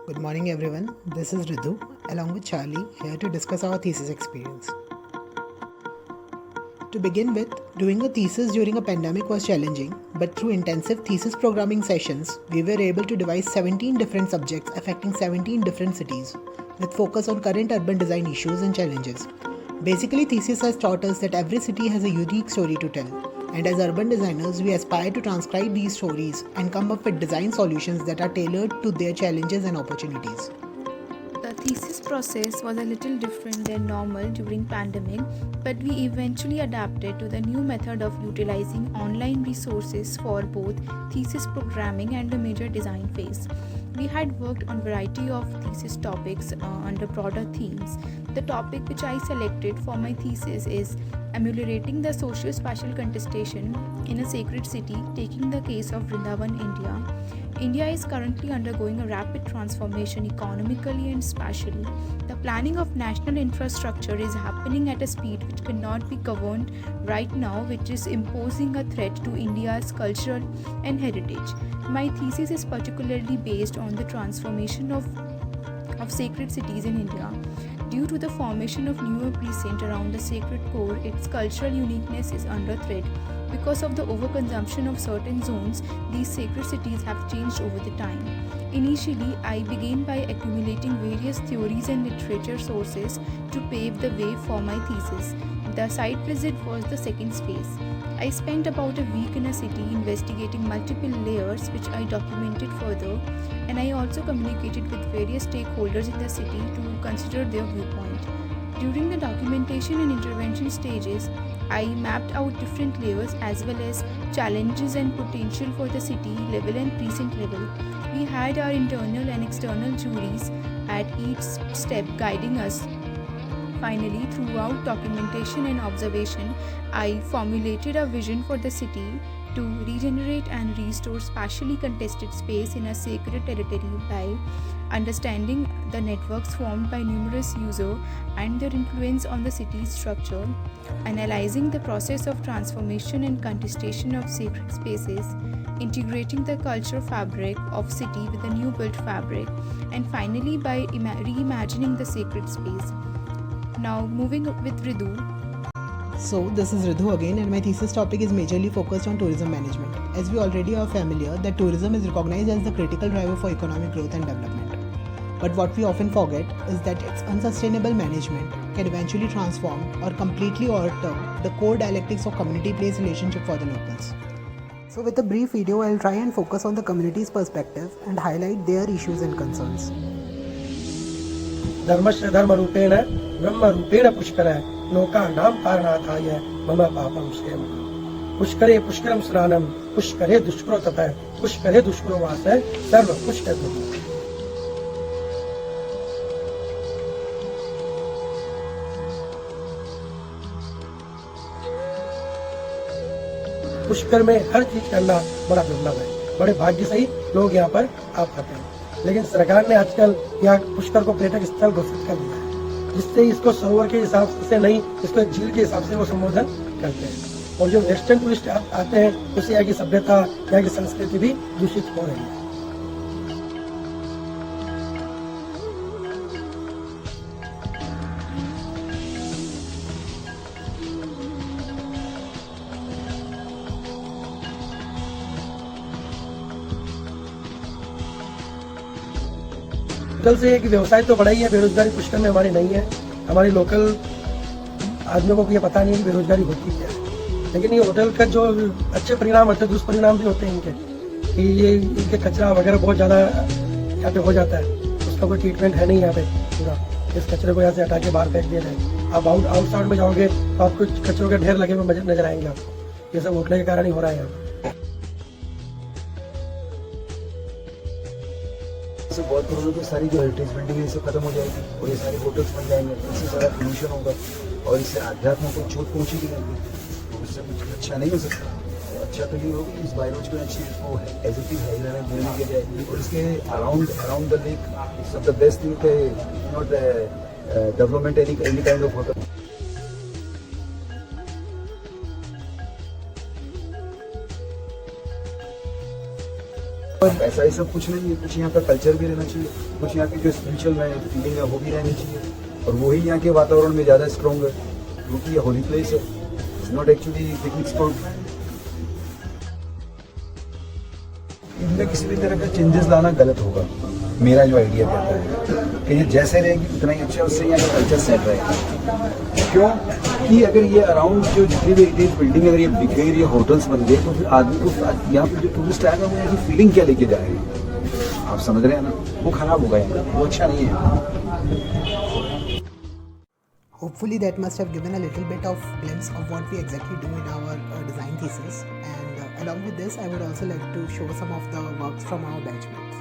Good morning, everyone. This is Ridu, along with Charlie, here to discuss our thesis experience. To begin with, doing a thesis during a pandemic was challenging, but through intensive thesis programming sessions, we were able to devise 17 different subjects affecting 17 different cities, with focus on current urban design issues and challenges. Basically, thesis has taught us that every city has a unique story to tell, and as urban designers, we aspire to transcribe these stories and come up with design solutions that are tailored to their challenges and opportunities. The thesis process was a little different than normal during pandemic, but we eventually adapted to the new method of utilizing online resources for both thesis programming and the major design phase. We had worked on variety of thesis topics under broader themes. The topic which I selected for my thesis is ameliorating the social spatial contestation in a sacred city, taking the case of Vrindavan, India. India is currently undergoing a rapid transformation economically and spatially. The planning of national infrastructure is happening at a speed which cannot be governed right now, which is imposing a threat to India's culture and heritage. My thesis is particularly based on the transformation of sacred cities in India. Due to the formation of newer precincts around the sacred core, its cultural uniqueness is under threat. Because of the overconsumption of certain zones, these sacred cities have changed over the time. Initially, I began by accumulating various theories and literature sources to pave the way for my thesis. The site visit was the second phase. I spent about a week in a city investigating multiple layers which I documented further, and I also communicated with various stakeholders in the city to consider their viewpoint. During the documentation and intervention stages, I mapped out different layers as well as challenges and potential for the city level and precinct level. We had our internal and external juries at each step guiding us. Finally, throughout documentation and observation, I formulated a vision for the city to regenerate and restore spatially contested space in a sacred territory by understanding the networks formed by numerous users and their influence on the city's structure, analyzing the process of transformation and contestation of sacred spaces, integrating the cultural fabric of city with the new built fabric, and finally by reimagining the sacred space. Now moving with Ridu. So, this is Ridu again, and my thesis topic is majorly focused on tourism management. As we already are familiar that tourism is recognized as the critical driver for economic growth and development. But what we often forget is that its unsustainable management can eventually transform or completely alter the core dialectics of community-place relationship for the locals. So with a brief video, I'll try and focus on the community's perspective and highlight their issues and concerns. धर्मस्य धर्मरूपेण ब्रह्मरूपेण पुष्कर लोकानां कारणार्थाय मम पापं क्षेम पुष्करे पुष्करं स्नानं पुष्करे दुष्करो तपः पुष्करे दुष्करो वास सर्व पुष्कर पुष्कर में हर चीज करना बड़ा दुर्लभ है। बड़े भाग्य से ही लोग यहाँ पर आ पाते हैं, लेकिन सरकार ने आजकल यहाँ पुष्कर को पर्यटक स्थल घोषित कर दिया है, जिससे इसको सरोवर के हिसाब से नहीं, इसको एक झील के हिसाब से वो संबोधन करते हैं। और जो वेस्टर्न टूरिस्ट आते हैं, उससे यहाँ की सभ्यता, यहाँ की संस्कृति भी दूषित हो रही है। लोकल से एक व्यवसाय तो बड़ा ही है, बेरोजगारी पुष्कर में हमारी नहीं है। हमारे लोकल आदमियों को ये पता नहीं है कि बेरोजगारी होती क्या है, लेकिन ये होटल का जो अच्छे परिणाम होते हैं, दुष्परिणाम भी होते हैं इनके, कि ये इनके कचरा वगैरह बहुत ज़्यादा यहाँ पे हो जाता है। उसका कोई ट्रीटमेंट है नहीं यहाँ पे पूरा। इस कचरे को यहाँ से हटा के बाहर फेंक दिया जाए। आप आउटसाइड में जाओगे तो आपको कचरों के ढेर लगे हुए नजर आएंगे आपको। ये सब होटल के कारण ही हो रहा है यहाँ। इससे बहुत करोड़ों की सारी जो हेरिटेज बिल्डिंग है, खत्म हो जाएगी और ये सारे होटल्स बन जाएंगे। इससे सारा पोल्यूशन होगा और इससे अध्यात्म को चोट पहुंचेगी नहीं, तो उससे कुछ अच्छा नहीं हो सकता। अच्छा तो ये होगी इस बायोलॉजिकल अच्छी वो एज है इन्होंने बोलने के लिए, और इसके अराउंड द लेक सब the best thing not development any kind of hotel. और ऐसा ही सब कुछ नहीं है, कुछ यहाँ का कल्चर भी रहना चाहिए, कुछ यहाँ की जो स्पिरिचुअल फीलिंग है वो भी रहनी चाहिए, और वही यहाँ के वातावरण में ज़्यादा स्ट्रॉन्ग है, क्योंकि ये होली प्लेस है, it's not actually picnic spot. इनमें किसी भी तरह का चेंजेस लाना गलत होगा, मेरा जो आइडिया कहता है कि ये जैसे रहेगी उतना ही अच्छा, उससे यहाँ का कल्चर सेट रहेगा। क्यों कि अगर ये अराउंड जो जितनी भी हेरिटेज बिल्डिंग अगर ये बिक गई, ये होटल्स बन गए, तो फिर आदमी को यहाँ पे जो टूरिस्ट आएगा वो यहाँ की फीलिंग क्या लेके जाएगा, आप समझ रहे हैं ना, वो खराब होगा यहाँ, वो अच्छा नहीं है। Hopefully that must have given a little bit of glimpse of what we exactly do in our design thesis, and along with this I would also like to show some of the works from our batchmate.